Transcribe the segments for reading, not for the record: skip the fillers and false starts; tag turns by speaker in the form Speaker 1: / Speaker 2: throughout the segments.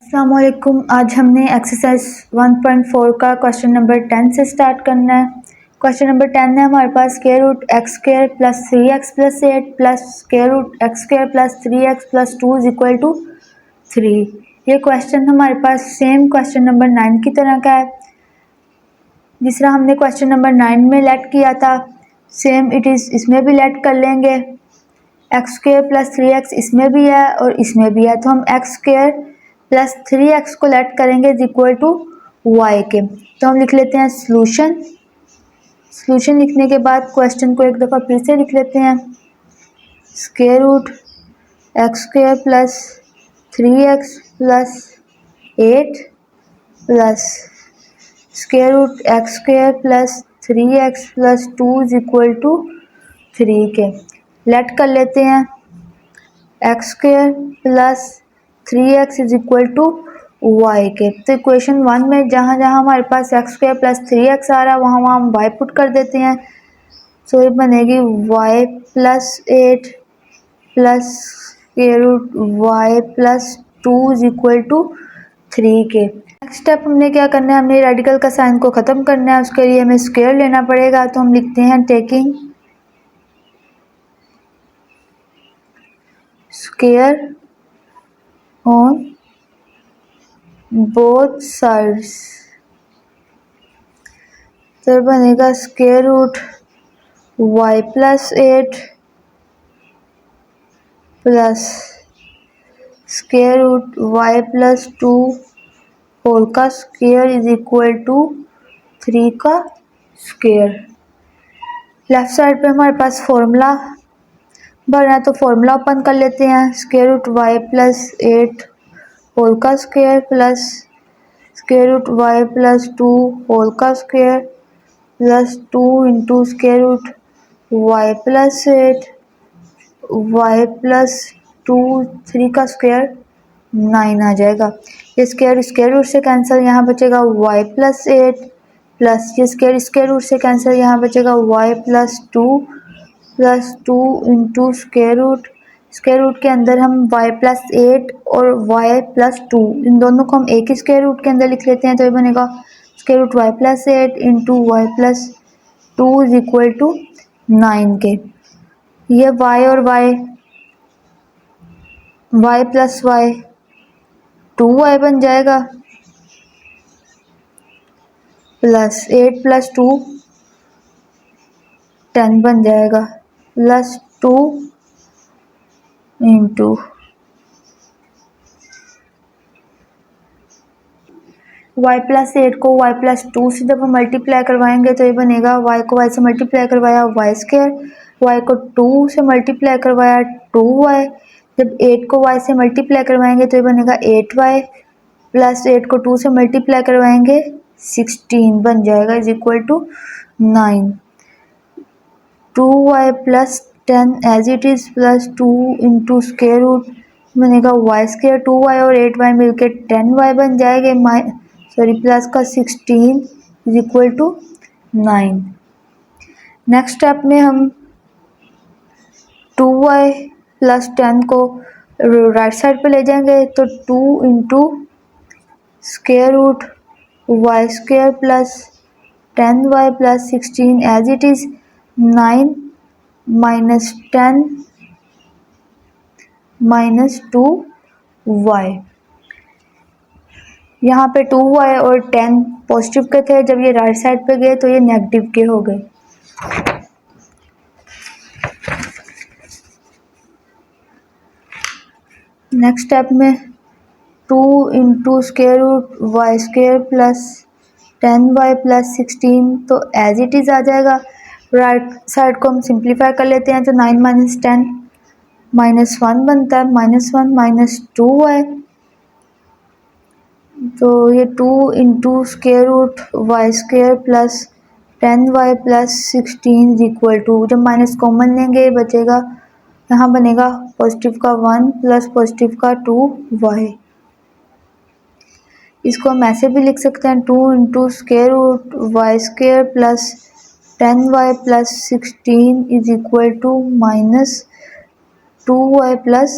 Speaker 1: अस्सलामुअलैकुम। आज हमने एक्सरसाइज 1.4 का क्वेश्चन नंबर 10 से स्टार्ट करना है। क्वेश्चन नंबर 10 है हमारे पास square root x square plus 3x plus 8 plus square root x square plus 3x plus 2 is equal to 3। ये क्वेश्चन हमारे पास सेम क्वेश्चन नंबर 9 की तरह का है, जिस तरह हमने क्वेश्चन नंबर 9 में लेट किया था सेम इट इज़ इसमें भी लेट कर लेंगे। एक्स स्क्वायर प्लस 3x इसमें भी है और इसमें भी है, तो हम एक्स स्क्वायर प्लस 3x को लेट करेंगे इज इक्वल टू वाई के। तो हम लिख लेते हैं सॉल्यूशन। सॉल्यूशन लिखने के बाद क्वेश्चन को एक दफ़ा फिर से लिख लेते हैं। Square root x square plus 3x plus 8 plus square root x square plus 3x plus 2 is equal to 3 के। लेट कर लेते हैं X square plus 3x is equal to Y के। तो इक्वेशन 1 में जहाँ जहाँ हमारे पास एक्स स्क्वायर प्लस 3x आ रहा है वहाँ वहाँ हम y पुट कर देते हैं। सो ये बनेगी y plus 8 plus square root y plus 2 is equal to 3 के। नेक्स्ट स्टेप हमने क्या करना है, हमने रेडिकल का साइन को ख़त्म करना है। उसके लिए हमें स्क्वायर लेना पड़ेगा, तो हम लिखते हैं taking square on both sides. तो बनेगा square root y plus 8 plus square root y plus 2 whole का स्क्वायर इज इक्वल टू 3 का स्क्वायर। लेफ्ट साइड पे हमारे पास फॉर्मूला भरना है, तो फॉर्मूला ओपन कर लेते हैं। Square root y plus 8 whole का square plus square root y plus 2 whole का square plus 2 into square root y plus 8 y plus 2 3 का स्क्वायर 9 आ जाएगा। ये स्क्वायर रूट से कैंसिल, यहाँ बचेगा y प्लस 8 प्लस ये स्क्वायर रूट से कैंसिल, यहाँ बचेगा y plus 2 into square root के अंदर हम y प्लस 8 और y प्लस 2 इन दोनों को हम एक ही स्क्वायर रूट के अंदर लिख लेते हैं। तो ये बनेगा square root y plus 8 into Y plus 2 is equal to 9 के। ये y और y प्लस y 2y बन जाएगा प्लस 8 प्लस 2 10 बन जाएगा प्लस 2 इंटू y प्लस 8 को y प्लस 2 से जब हम मल्टीप्लाई करवाएंगे तो ये बनेगा y को y से मल्टीप्लाई करवाया y स्क्वायर, y को 2 से मल्टीप्लाई करवाया 2y, जब 8 को y से मल्टीप्लाई करवाएंगे तो ये बनेगा 8y प्लस 8 को 2 से मल्टीप्लाई करवाएंगे 16 बन जाएगा is equal to 9। 2y plus 10 as it is plus 2 into square root बनेगा y स्क्वायर 2y और 8y मिलके 10y बन जाएगा प्लस का 16 is equal to 9। Next step में हम 2y प्लस 10 को राइट साइड पे ले जाएंगे, तो 2 into square root y square plus 10y plus 16 as it is 9 minus 10 minus 2y। यहाँ पे 2y और 10 पॉजिटिव के थे, जब ये राइट साइड पे गए तो ये नेगेटिव के हो गए। नेक्स्ट स्टेप में 2 into square root y square plus 10y plus 16 तो एज इट इज़ आ जाएगा। राइट साइड को हम सिंप्लीफाई कर लेते हैं, तो 9 माइनस 10 माइनस 1 बनता है, माइनस 1 माइनस 2y, तो ये 2 into square root y square plus 10y plus 16 is equal to, जब माइनस कॉमन लेंगे बचेगा, यहाँ बनेगा पॉजिटिव का 1 प्लस पॉजिटिव का 2y। इसको हम ऐसे भी लिख सकते हैं 2 into square root y square plus 10y plus 16 is equal to minus 2y plus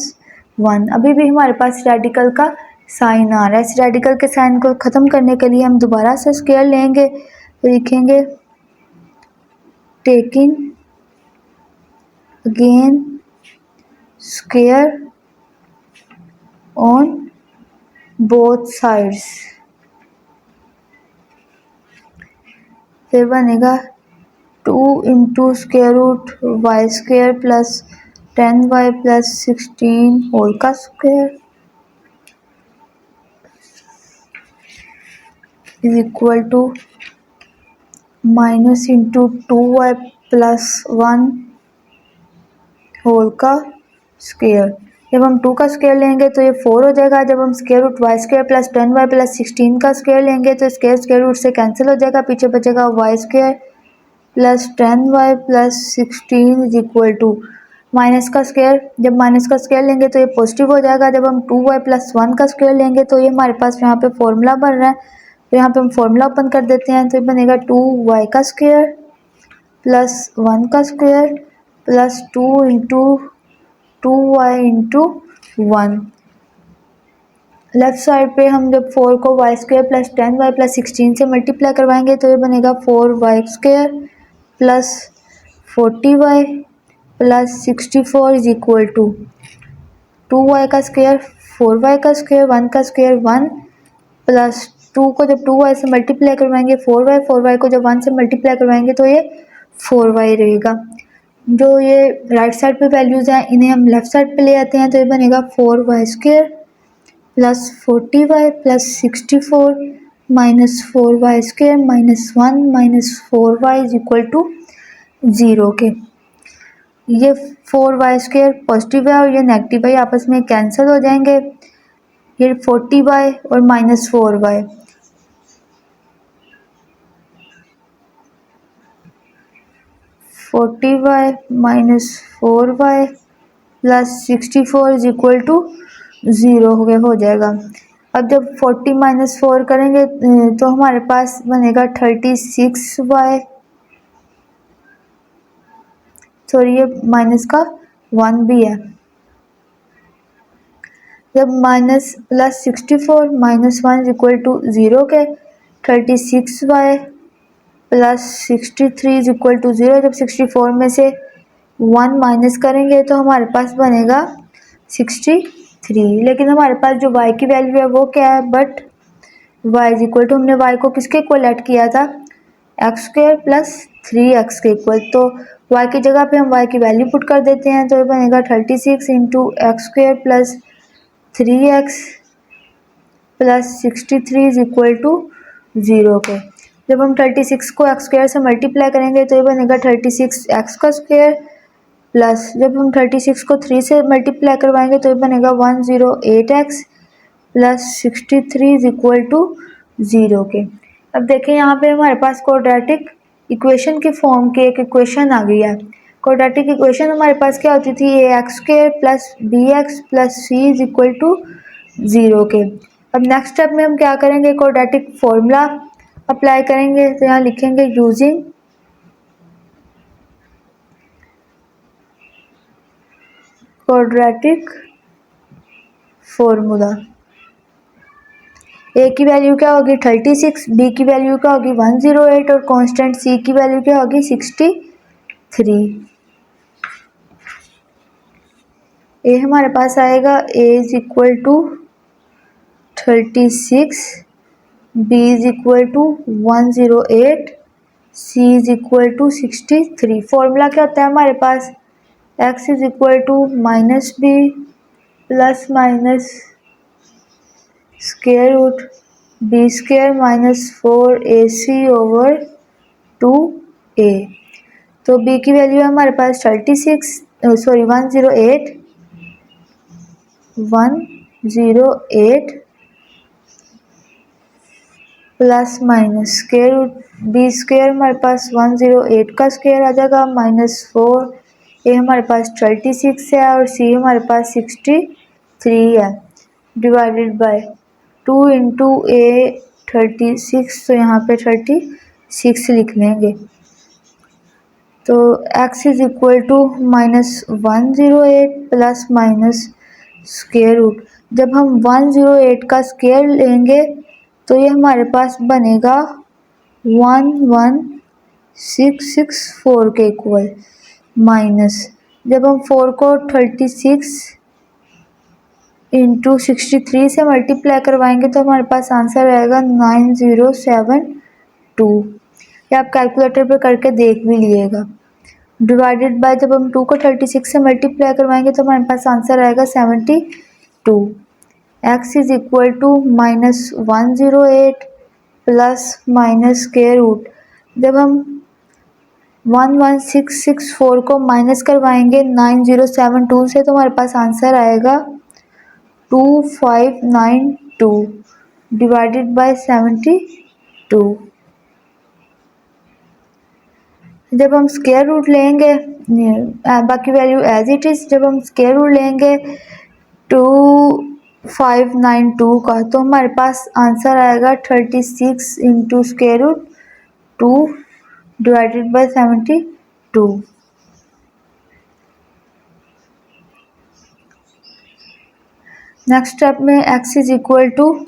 Speaker 1: 1। अभी भी हमारे पास रेडिकल का साइन आ रहा है। इस रेडिकल के साइन को ख़त्म करने के लिए हम दोबारा से स्क्वायर लेंगे, लिखेंगे taking again square on both sides. फिर बनेगा 2 into square root Y square plus 10y plus 16 whole का square is equal to minus into 2y plus 1 whole का स्क्वायर। जब हम 2 का स्क्वायर लेंगे तो ये 4 हो जाएगा। जब हम square root Y square plus 10y plus 16 का स्क्वायर लेंगे तो स्क्वायर रूट से कैंसिल हो जाएगा, पीछे बचेगा Y square plus 10y plus 16 is equal to minus का स्क्वायर। जब माइनस का स्क्वायर लेंगे तो ये पॉजिटिव हो जाएगा। जब हम 2y प्लस 1 का स्क्वायर लेंगे तो ये हमारे पास यहाँ पे फॉर्मूला बन रहा है, तो यहाँ पे हम फॉर्मूला ओपन कर देते हैं। तो ये बनेगा 2y का स्क्वायर प्लस 1 का square plus 2 into 2y into 1। Left side पे हम जब 4 को Y square plus 10y plus 16 से मल्टीप्लाई करवाएंगे तो ये बनेगा 4y square plus 40y plus 64 is equal to 2y का स्क्वायर 4y का स्क्वायर 1 का स्क्वायर 1 प्लस 2 को जब 2y से मल्टीप्लाई करवाएंगे 4y को जब 1 से मल्टीप्लाई करवाएंगे तो ये 4y रहेगा। जो ये राइट साइड पे वैल्यूज़ हैं इन्हें हम लेफ़्ट साइड पे ले आते हैं तो ये बनेगा 4y square plus 40y plus 64 minus 4y square minus 1 minus 4y is equal to 0 के। ये 4y स्क्वायर पॉजिटिव है और ये नेगेटिव है, आपस में कैंसिल हो जाएंगे। ये 40y और minus 4y 40y minus 4y plus 64 is equal to 0 हो जाएगा। अब जब 40 माइनस 4 करेंगे तो हमारे पास बनेगा 36y, सॉरी ये माइनस का 1 भी है। जब minus plus 64 minus 1 is equal to 0 के 36y plus 63 is equal to 0। जब 64 में से 1 माइनस करेंगे तो हमारे पास बनेगा 63, लेकिन हमारे पास जो y की वैल्यू है वो क्या है, but y is equal to हमने y को किसके इक्वल ऐड किया था, एक्स स्क्वायर प्लस 3x के इक्वल। तो y की जगह पे हम y की वैल्यू पुट कर देते हैं तो ये बनेगा 36 into X square plus 3x plus 63 is equal to 0 के। जब हम 36 को एक्स स्क्वायर से मल्टीप्लाई करेंगे तो ये बनेगा 36x का स्क्वायर प्लस जब हम 36 को 3 से मल्टीप्लाई करवाएंगे तो ये बनेगा 108x plus 63 is equal to 0 के। अब देखें यहाँ पे हमारे पास क्वाड्रेटिक इक्वेशन के फॉर्म की एक इक्वेशन आ गई है। क्वाड्रेटिक इक्वेशन हमारे पास क्या होती थी, ax square plus bx plus c is equal to 0 के। अब नेक्स्ट स्टेप में हम क्या करेंगे, क्वाड्रेटिक फॉर्मूला अप्लाई करेंगे। तो यहाँ लिखेंगे यूजिंग क्वाड्रेटिक फॉर्मूला। ए की वैल्यू क्या होगी 36, बी की वैल्यू क्या होगी 108 और कांस्टेंट सी की वैल्यू क्या होगी 63। ए हमारे पास आएगा a is equal to 36, b is equal to 108, c is equal to 63। Formula क्या होता है हमारे पास, x is equal to minus b plus minus square root b square minus 4ac over 2a। तो b की वैल्यू है हमारे पास 108 plus minus square root b square हमारे पास 108 का स्क्वायर आ जाएगा माइनस 4, ए हमारे पास 36 है और सी हमारे पास 63 है, डिवाइडेड बाय 2 इंटू ए 36, तो यहाँ पे 36 लिख लेंगे। तो x is equal to minus 108 plus minus square root जब हम 108 का स्क्वायर लेंगे तो ये हमारे पास बनेगा 11664 के इक्वल, माइनस जब हम 4 को 36 इंटू 63 से मल्टीप्लाई करवाएंगे तो हमारे पास आंसर आएगा 9072। ये आप कैलकुलेटर पे करके देख भी लीजिएगा। डिवाइडेड बाय जब हम 2 को 36 से मल्टीप्लाई करवाएंगे तो हमारे पास आंसर आएगा 72। x is equal to -108 plus minus square root, जब हम 11664 को माइनस करवाएंगे 9072 से तो हमारे पास आंसर आएगा 2592 डिवाइडेड बाय 72। जब हम स्क्वायर रूट लेंगे, बाकी वैल्यू एज इट इज़, जब हम स्क्वायर रूट लेंगे 2592 का तो हमारे पास आंसर आएगा 36 into square root 2 divided by 72। Next step में x इज इक्वल टू,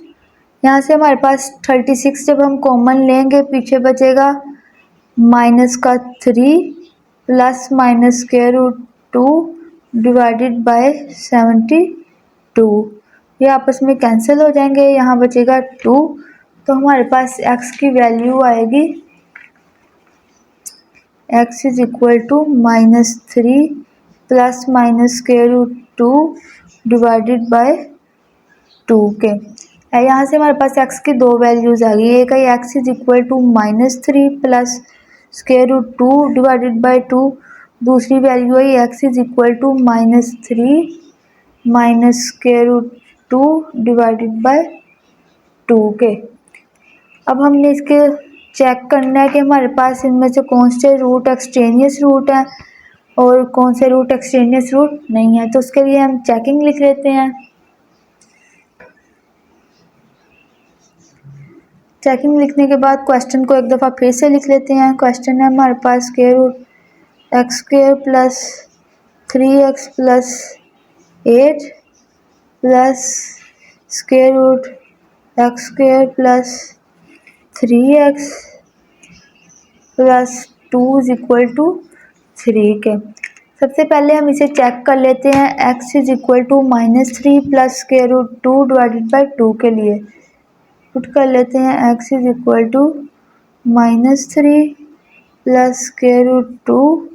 Speaker 1: यहाँ से हमारे पास 36 जब हम कॉमन लेंगे पीछे बचेगा माइनस का 3 plus minus square root 2 divided by 72। ये आपस में कैंसिल हो जाएंगे, यहाँ बचेगा 2 तो हमारे पास x की वैल्यू आएगी x is equal to -3 plus minus square root 2 divided by 2 के। यहाँ से हमारे पास x की दो वैल्यूज आ गई, एक है x is equal to -3 plus square root 2 divided by 2, दूसरी वैल्यू है x is equal to -3 minus square root 2 divided by 2 के। अब हमने इसके चेक करना है कि हमारे पास इनमें से कौन से रूट एक्सट्रेनियस रूट है और कौन से रूट एक्सट्रेनियस रूट नहीं है, तो उसके लिए हम चेकिंग लिख लेते हैं। चेकिंग लिखने के बाद क्वेश्चन को एक दफ़ा फिर से लिख लेते हैं। क्वेश्चन है हमारे पास square root x square plus 3x plus 8 plus square root x square plus 3x plus 2 is equal to 3 के। सबसे पहले हम इसे चेक कर लेते हैं x is equal to -3 plus square root 2 divided by 2 के लिए पुट कर लेते हैं x is equal to -3 plus square root 2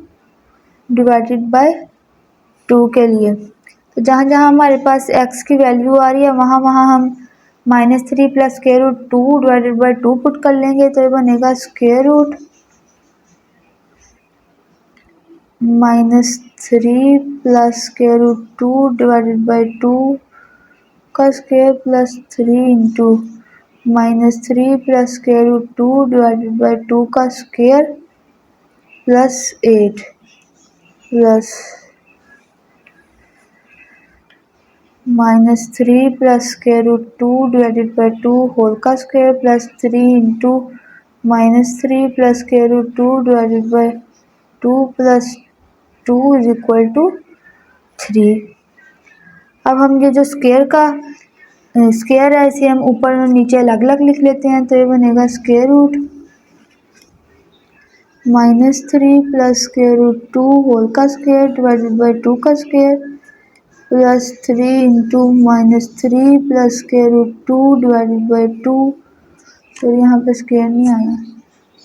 Speaker 1: divided by 2 के लिए। तो जहाँ जहाँ हमारे पास x की वैल्यू आ रही है वहाँ वहाँ हम -3 plus square root 2 divided by 2 put कर लेंगे, तो ये बनेगा square root -3 plus square root 2 divided by 2 का square plus 3 into -3 plus square root 2 divided by 2 का square plus 8 plus -3 plus square root 2 divided by 2 whole का square plus 3 into -3 plus square root 2 divided by 2 plus 2 is equal to 3। अब हम ये जो square है इसे हम ऊपर और नीचे अलग अलग लिख लेते हैं, तो ये बनेगा square root -3 plus square root 2 whole का स्क्वायर डिवाइडेड बाय 2 का square plus 3 into -3 plus square root 2 divided by 2, तो यहाँ पे स्क्वायर नहीं आया,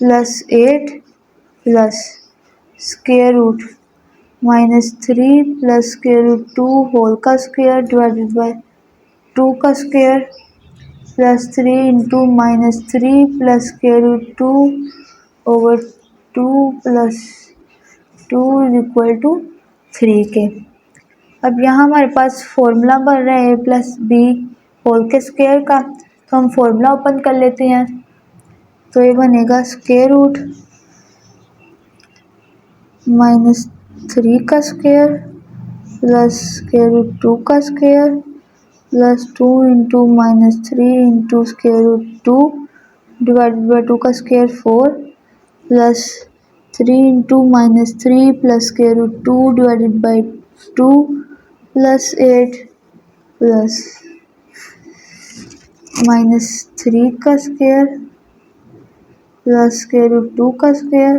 Speaker 1: plus 8 plus square root -3 plus square root 2 whole का स्क्वायर डिवाइडेड बाय 2 का square plus 3 into -3 plus square root 2 over 2 plus 2 is equal to 3 के। अब यहाँ हमारे पास फॉर्मूला बन रहा है a प्लस बी होल के स्क्वायर का, तो हम फॉर्मूला ओपन कर लेते हैं। तो ये बनेगा स्क्वायर रूट -3 का स्क्वायर प्लस स्क्वायर रूट 2 का square plus 2 into -3 into square root 2 divided by 2 का square 4 plus 3 into -3 plus square root 2 divided by 2 plus 8 plus -3 का स्क्वायर प्लस स्क्वायर रूट 2 का square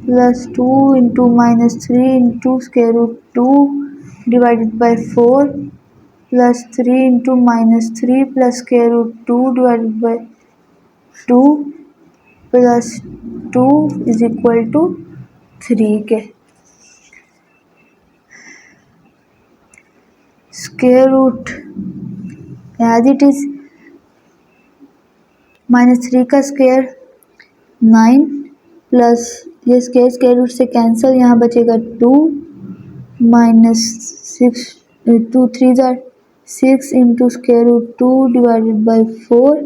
Speaker 1: plus 2 into -3 into square root 2 divided by 4 plus 3 into -3 plus square root 2 divided by 2 plus 2 is equal to 3 के square root as it is -3 का square 9 plus ये square root से cancel, यहाँ बचेगा 2 -6 2 3 जार 6 into square root 2 divided by 4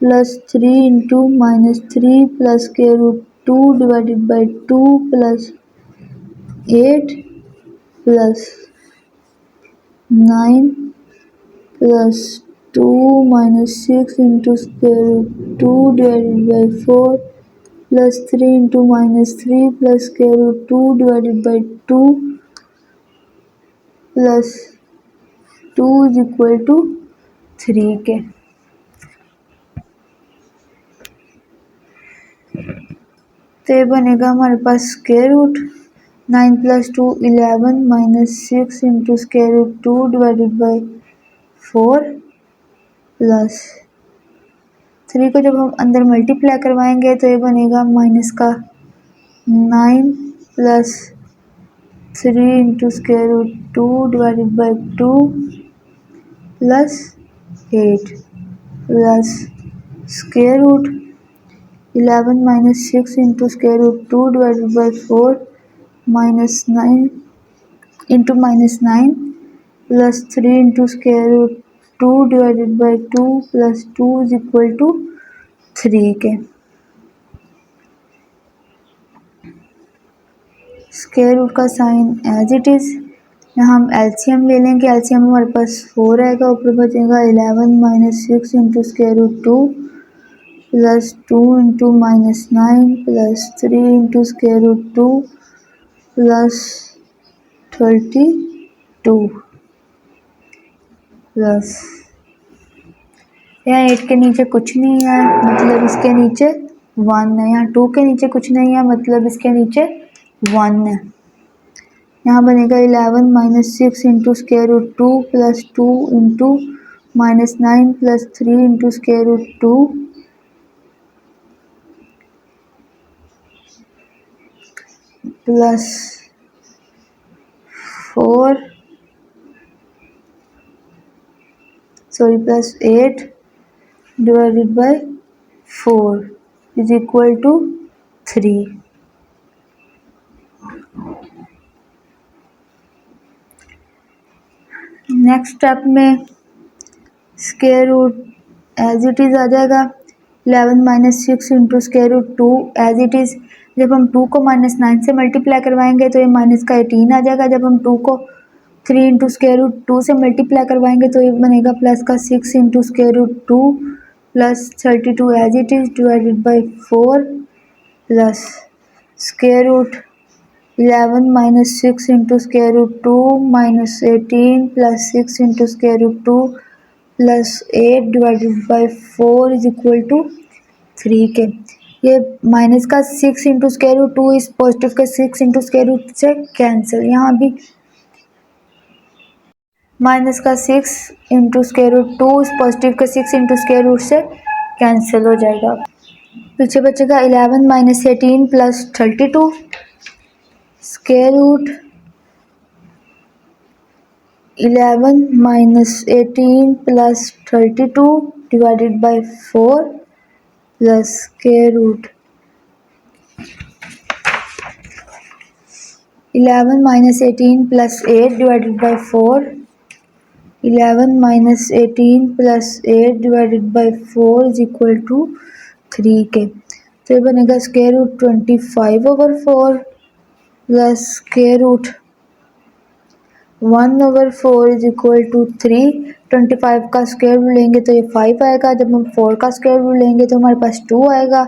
Speaker 1: plus 3 into -3 plus square root 2 divided by 2 plus 8 plus 9 plus 2 -6 into square root 2 divided by 4 plus 3 into -3 plus square root 2 divided by 2 plus 2 is equal to 3 के तो ये बनेगा हमारे पास square root 9 plus 2 11 -6 into square root 2 divided by 4 plus 3 को जब हम अंदर मल्टीप्लाई करवाएंगे तो ये बनेगा माइनस का 9 plus 3 into square root 2 divided by 2 plus 8 plus square root 11 -6 into square root 2 divided by 4 -9 into -9 plus 3 into square root 2 divided by 2 plus 2 is equal to 3 के स्क्वायर रूट का साइन एज इट इज़। यहाँ हम LCM ले लेंगे, LCM हमारे पास 4 आएगा, ऊपर बचेगा 11 -6 into square root 2 plus 2 into -9 plus 3 into square root 2 plus 32 plus यहाँ 8 के नीचे कुछ नहीं है, मतलब इसके नीचे 1 है। यहाँ 2 के नीचे कुछ नहीं है, मतलब इसके नीचे 1 है। यहाँ बनेगा 11 -6 into square root 2 plus 2 into -9 plus 3 into square root 2 plus 8 divided by 4 is equal to 3। Next step में square root as it is आ जाएगा 11 -6 into square root 2 as it is. जब हम 2 को -9 से मल्टीप्लाई करवाएंगे तो ये माइनस का 18 आ जाएगा। जब हम 2 को 3 इंटू स्क्वायर रूट 2 से मल्टीप्लाई करवाएंगे तो ये बनेगा प्लस का 6 into square root 2 plus 32 as it is divided by 4 plus square root 11 -6 into square root 2 -18 plus 6 into square root 2 plus 8 divided by 4 is equal to 3 के। ये माइनस का 6 into square root 2 इस positive के 6 into square root से cancel. यहाँ भी minus का 6 into square root 2 इस पॉजिटिव के 6 इंटू स्क्वायर रूट से कैंसिल हो जाएगा। पीछे बचेगा 11 -18 plus 32 square root 11 -18 plus 32 divided by 4 plus square root 11 -18 plus 8 divided by 4 11 -18 plus 8 divided by 4 is equal to 3 के। तो ये बनेगा square root 25/4 plus square root 1/4 is equal to 3। 25 का स्क्वायर रूट लेंगे तो ये 5 आएगा। जब हम 4 का स्क्वायर रूट लेंगे तो हमारे पास 2 आएगा।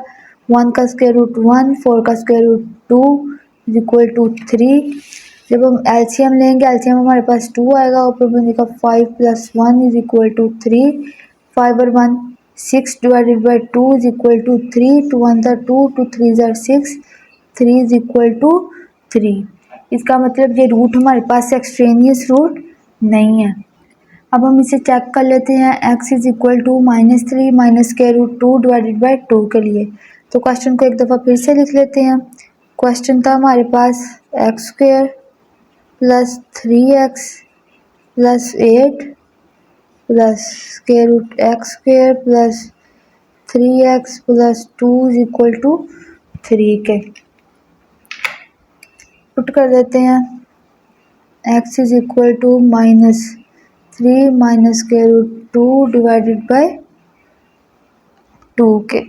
Speaker 1: 1 का स्क्वायर रूट 1, 4 का square root 2 is equal to 3। जब हम एलसीएम लेंगे, एलसीएम हमारे पास 2 आएगा, ऊपर बनेगा 5 + 1 इज इक्वल टू 3 5 और 1 6 divided by 2 is equal to 3, 2 1 ज़ा 2, 2 3 ज़ा 6, 3 इज इक्वल टू 3। इसका मतलब ये रूट हमारे पास एक्सट्रेनियस रूट नहीं है। अब हम इसे चेक कर लेते हैं x is equal to -3 minus square root 2 divided by 2 के लिए। तो क्वेश्चन को एक दफ़ा फिर से लिख लेते हैं। क्वेश्चन था हमारे पास x square plus 3x plus 8 plus square root x square plus 3x plus 2 is equal to 3 के। पुट कर देते हैं x is equal to -3 minus square root 2 divided by 2 के।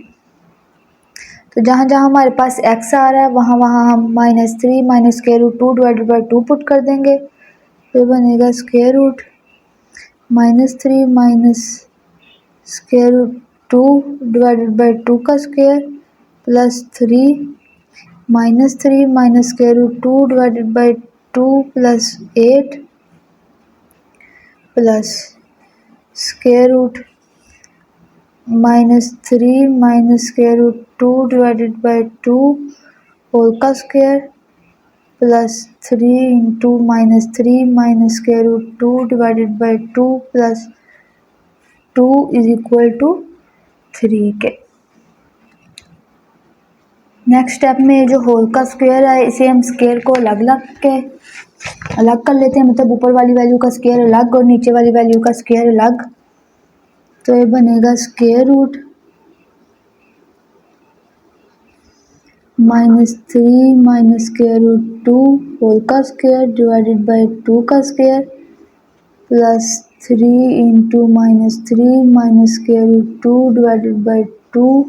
Speaker 1: तो जहाँ जहाँ हमारे पास x आ रहा है वहाँ वहाँ हम -3 minus square root 2 divided by 2 put कर देंगे। तो बनेगा square root -3 minus square root 2 divided by 2 का square plus 3 -3 minus square root 2 divided by 2 plus 8 plus square root -3 minus square root 2 divided by 2 whole का square plus 3 into -3 minus square root 2 divided by 2 plus 2 is equal to 3 के। Next step में जो whole का square है इसे हम square को अलग कर लेते हैं, मतलब ऊपर वाली वैल्यू का स्क्वायर अलग और नीचे वाली वैल्यू का स्क्वायर अलग। तो ये बनेगा square root -3 minus square root 2 whole का स्क्वायर डिवाइडेड बाई 2 का square plus 3 into -3 minus square root 2 divided by 2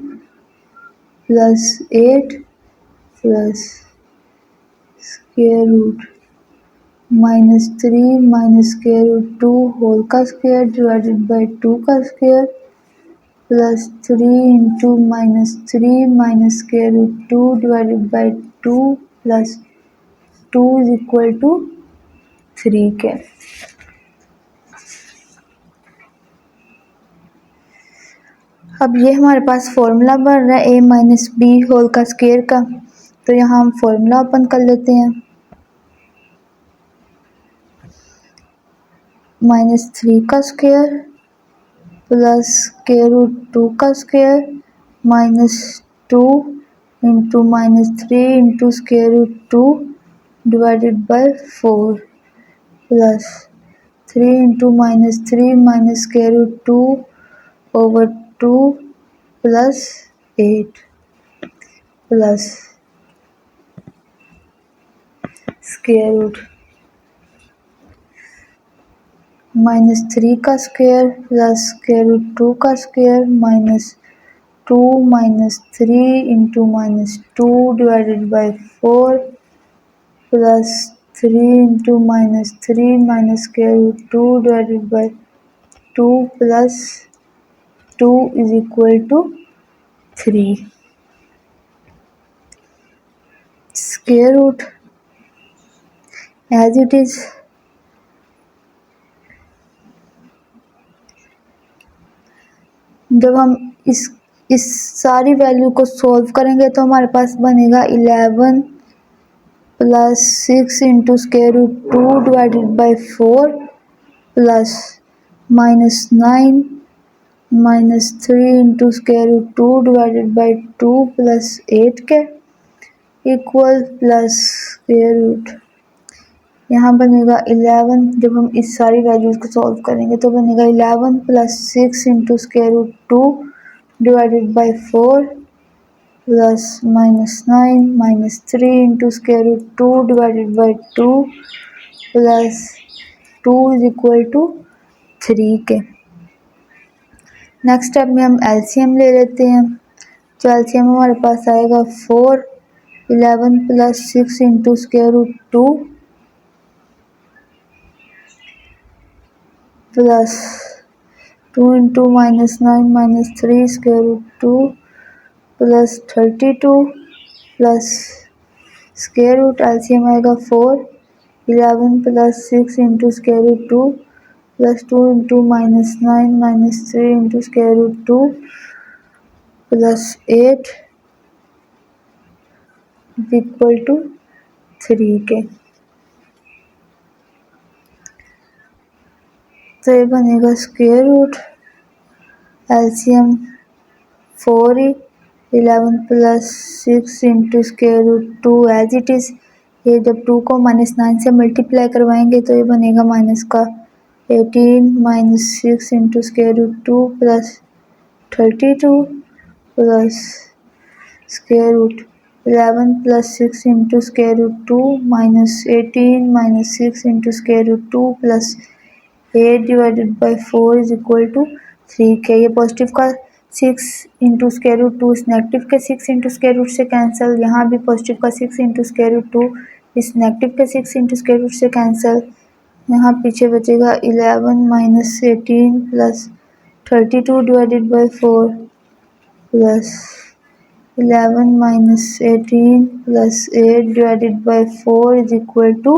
Speaker 1: plus 8 plus square root -3 minus square root 2 whole का स्क्वायर डिवाइडेड बाई 2 का square plus 3 into -3 minus square root 2 divided by 2 plus 2 is equal to 3 के। अब ये हमारे पास formula बन रहा है a minus B whole का स्क्वायर का। तो यहाँ हम फॉर्मूला ओपन कर लेते हैं। -3 का स्क्वायर प्लस स्क्वायर रूट 2 का square -2 into -3 into square root 2 divided by 4 plus 3 into -3 minus square root 2 over 2 plus 8 plus square root -3 का स्क्वायर प्लस स्क्वायर रूट 2 का square -2 -3 into -2 divided by 4 plus 3 into -3 minus square root 2 divided by 2 plus 2 is equal to 3। Square root as it is जब हम इस सारी value को solve करेंगे तो हमारे पास बनेगा 11 plus 6 into square root 2 divided by 4 plus -9 -3 into square root 2 divided by 2 plus 8 के इक्वल प्लस स्क्वायर रूट यहाँ बनेगा 11। जब हम इस सारी वैल्यूज को सॉल्व करेंगे तो बनेगा 11 plus 6 into square root 2 divided by 4 plus -9 -3 into square root 2 divided by 2 plus 2 is equal to 3 के। नेक्स्ट स्टेप में हम एलसीएम ले लेते हैं। तो एलसीएम हमारे पास आएगा 4 11 plus 6 into square root 2 plus 2 into -9 -3 square root 2 plus 32 plus square root LCM आएगा 4 11 plus 6 into square root 2 plus 2 into -9 -3 into square root 2 plus 8 equal to 3 के। तो ये बनेगा square root LCM 4 11 plus 6 into square root 2 as it is. ये जब 2 को -9 से multiply करवाएंगे तो ये बनेगा माइनस का 18 minus 6 into square root 2 plus 32 plus square root 11 plus 6 into square root 2 minus 18 minus 6 into square root 2 plus 8 divided by 4 is equal to 3 के। ये पॉजिटिव का 6 इंटू स्क्वायर रूट 2 इस नेगेटिव के 6 इंटू स्क्वायर रूट से cancel. यहाँ भी positive का 6 into square root 2 इस नेगेटिव के 6 इंटू स्क्वायर रूट से कैंसिल। यहाँ पीछे बचेगा 11 minus 18 plus 32 divided by 4 plus 11 minus 18 plus 8 divided by 4 is equal to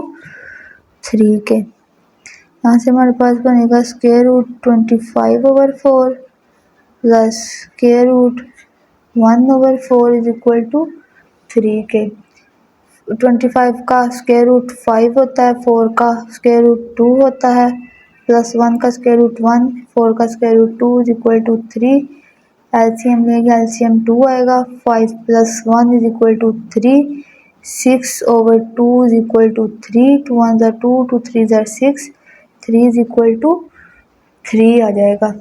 Speaker 1: 3 के। यहाँ से हमारे पास बनेगा square root 25/4 plus square root 1/4 is equal to 3 के। 25 का स्क्वायर रूट 5 होता है, 4 का स्क्वायर रूट 2 होता है, प्लस 1 का स्क्वायर रूट 1, 4 का square root 2 is equal to 3। LCM लेंगे, एलसीएम 2 आएगा। 5 plus 1 is equal to 3। 6/2 is equal to 3। 2 1 ज़ा 2, 2 3 ज़ा 6, 3 इज इक्वल टू 3 आ जाएगा।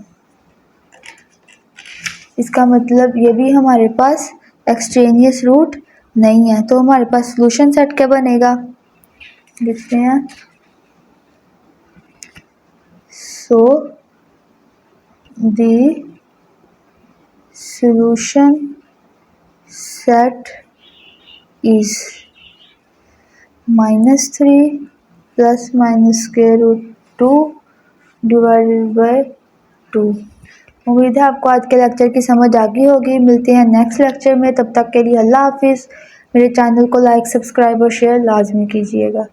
Speaker 1: इसका मतलब ये भी हमारे पास एक्सट्रेनियस रूट नहीं है। तो हमारे पास सॉल्यूशन सेट क्या बनेगा, लिखते हैं। So the solution set is -3 plus minus square root 2 divided by 2। उम्मीद है आपको आज के लेक्चर की समझ आ गई होगी। मिलते हैं नेक्स्ट लेक्चर में, तब तक के लिए अल्लाह हाफिज़। मेरे चैनल को लाइक, सब्सक्राइब और शेयर लाजमी कीजिएगा।